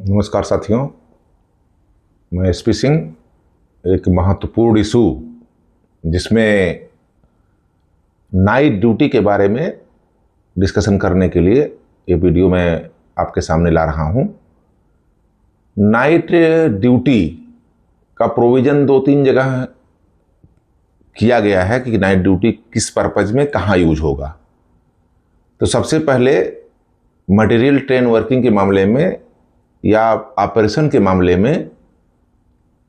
नमस्कार साथियों, मैं एसपी सिंह। एक महत्वपूर्ण इशू जिसमें नाइट ड्यूटी के बारे में डिस्कशन करने के लिए ये वीडियो मैं आपके सामने ला रहा हूँ। नाइट ड्यूटी का प्रोविज़न 2-3 जगह किया गया है कि नाइट ड्यूटी किस पर्पज़ में कहाँ यूज होगा। तो सबसे पहले मटेरियल ट्रेन वर्किंग के मामले में या ऑपरेशन के मामले में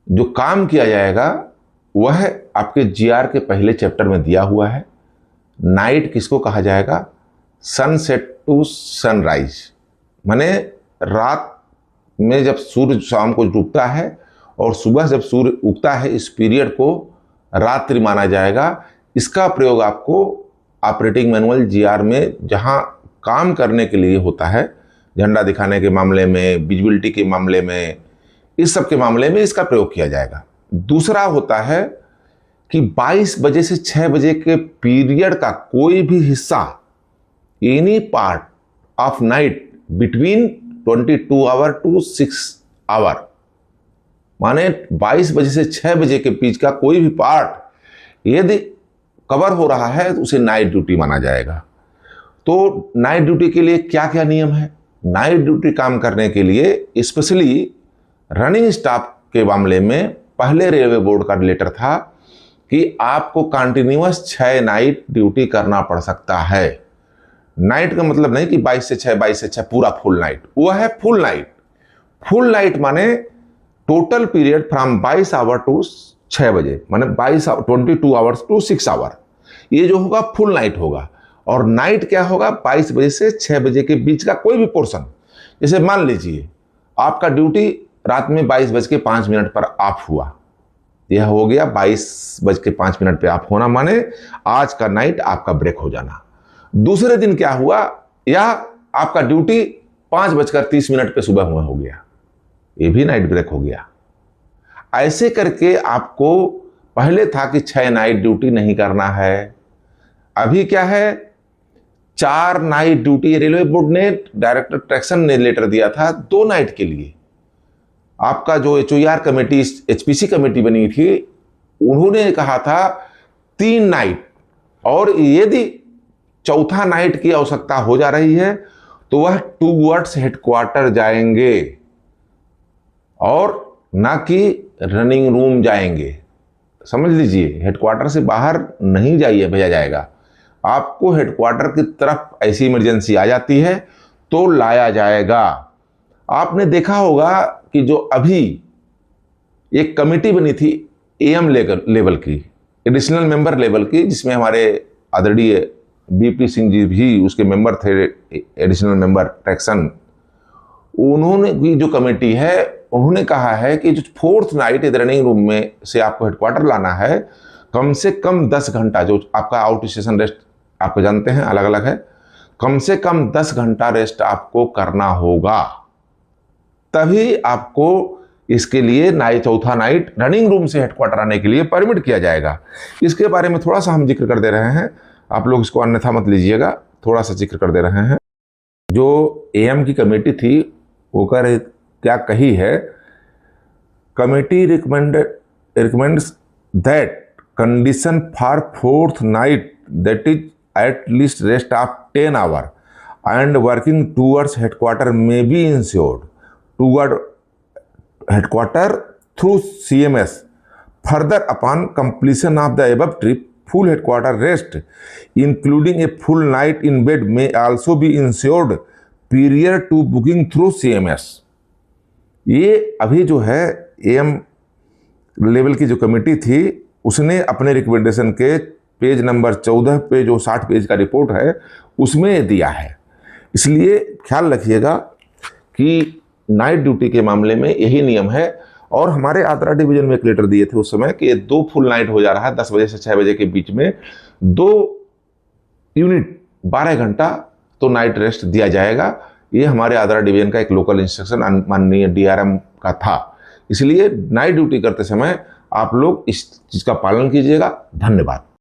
जो काम किया जाएगा वह आपके जीआर के पहले चैप्टर में दिया हुआ है। नाइट किसको कहा जाएगा? सनसेट टू सनराइज, माने रात में जब सूर्य शाम को डूबता है और सुबह जब सूर्य उगता है, इस पीरियड को रात्रि माना जाएगा। इसका प्रयोग आपको ऑपरेटिंग मैनुअल जीआर में जहां काम करने के लिए होता है, झंडा दिखाने के मामले में, विजिबिलिटी के मामले में, इस सब के मामले में इसका प्रयोग किया जाएगा। दूसरा होता है कि 22 बजे से 6 बजे के पीरियड का कोई भी हिस्सा, any part of night between 22 hour to 6 hour, माने 22 बजे से 6 बजे के बीच का कोई भी पार्ट यदि कवर हो रहा है तो उसे नाइट ड्यूटी माना जाएगा। तो नाइट ड्यूटी के लिए क्या क्या नियम है? नाइट ड्यूटी काम करने के लिए स्पेशली रनिंग स्टाफ के मामले में पहले रेलवे बोर्ड का लेटर था कि आपको कंटिन्यूअस 6 नाइट ड्यूटी करना पड़ सकता है। नाइट का मतलब नहीं कि 22 से 6 पूरा फुल नाइट, वो है फुल नाइट। फुल नाइट माने total period from 22 hour to 6 बजे, माने 22 आवर्स टू 6 आवर, ये जो होगा फुल नाइट होगा। और नाइट क्या होगा? 22 बजे से 6 बजे के बीच का कोई भी पोर्शन। जैसे मान लीजिए आपका ड्यूटी रात में 22:05 पर ऑफ हुआ, यह हो गया 22:05 पे ऑफ होना, माने आज का नाइट आपका ब्रेक हो जाना। दूसरे दिन क्या हुआ? या आपका ड्यूटी 5:30 पे सुबह हुआ हो गया, ये भी नाइट ब्रेक हो गया। ऐसे करके आपको पहले था कि 6 नाइट ड्यूटी नहीं करना है, अभी क्या है 4 नाइट ड्यूटी। रेलवे बोर्ड ने, डायरेक्टर ट्रैक्शन ने लेटर दिया था 2 नाइट के लिए। आपका जो HOR कमेटी, HPC कमेटी बनी थी, उन्होंने कहा था 3 नाइट, और यदि चौथा नाइट की आवश्यकता हो जा रही है तो वह टूवर्ड्स हेडक्वार्टर जाएंगे और ना कि रनिंग रूम जाएंगे। समझ लीजिए, हेडक्वार्टर से बाहर नहीं जाइए, भेजा जाएगा। आपको हेडक्वार्टर की तरफ ऐसी इमरजेंसी आ जाती है तो लाया जाएगा। आपने देखा होगा कि जो अभी एक कमेटी बनी थी AM लेवल की, एडिशनल मेंबर लेवल की, जिसमें हमारे आदरणीय BP सिंह जी भी उसके मेंबर थे, एडिशनल मेंबर ट्रैक्शन। उन्होंने की जो कमेटी है, उन्होंने कहा है कि जो 4th नाइट रनिंग रूम में से आपको हेडक्वार्टर लाना है, कम से कम 10 घंटा, जो आपका आउट स्टेशन रेस्ट आपको जानते हैं अलग अलग है, कम से कम 10 घंटा रेस्ट आपको करना होगा, तभी आपको इसके लिए चौथा नाइट रनिंग रूम से हेडक्वार्टर आने के लिए परमिट किया जाएगा। इसके बारे में थोड़ा सा हम जिक्र कर दे रहे हैं, आप लोग इसको अन्यथा मत लीजिएगा, थोड़ा सा जिक्र कर दे रहे हैं। जो AM की कमेटी थी वो क्या कही है? Committee recommends that condition for 4th night, that is at least rest of 10 hour and working towards headquarter may be ensured toward headquarter through CMS. Further, upon completion of the above trip, full headquarter rest including a full night in bed may also be ensured prior to booking through CMS. ये अभी जो है AM level की जो committee थी, उसने अपने recommendation के पेज नंबर 14 पे, जो 60 पेज का रिपोर्ट है, उसमें दिया है। इसलिए ख्याल रखिएगा कि नाइट ड्यूटी के मामले में यही नियम है। और हमारे आद्रा डिवीजन में एक लेटर दिए थे उस समय कि 2 फुल नाइट हो जा रहा है, 10 बजे से 6 बजे के बीच में 2 यूनिट 12 घंटा तो नाइट रेस्ट दिया जाएगा। ये हमारे आद्रा डिवीजन का एक लोकल इंस्ट्रक्शन माननीय DRM का था। इसलिए नाइट ड्यूटी करते समय आप लोग इस चीज़ का पालन कीजिएगा। धन्यवाद।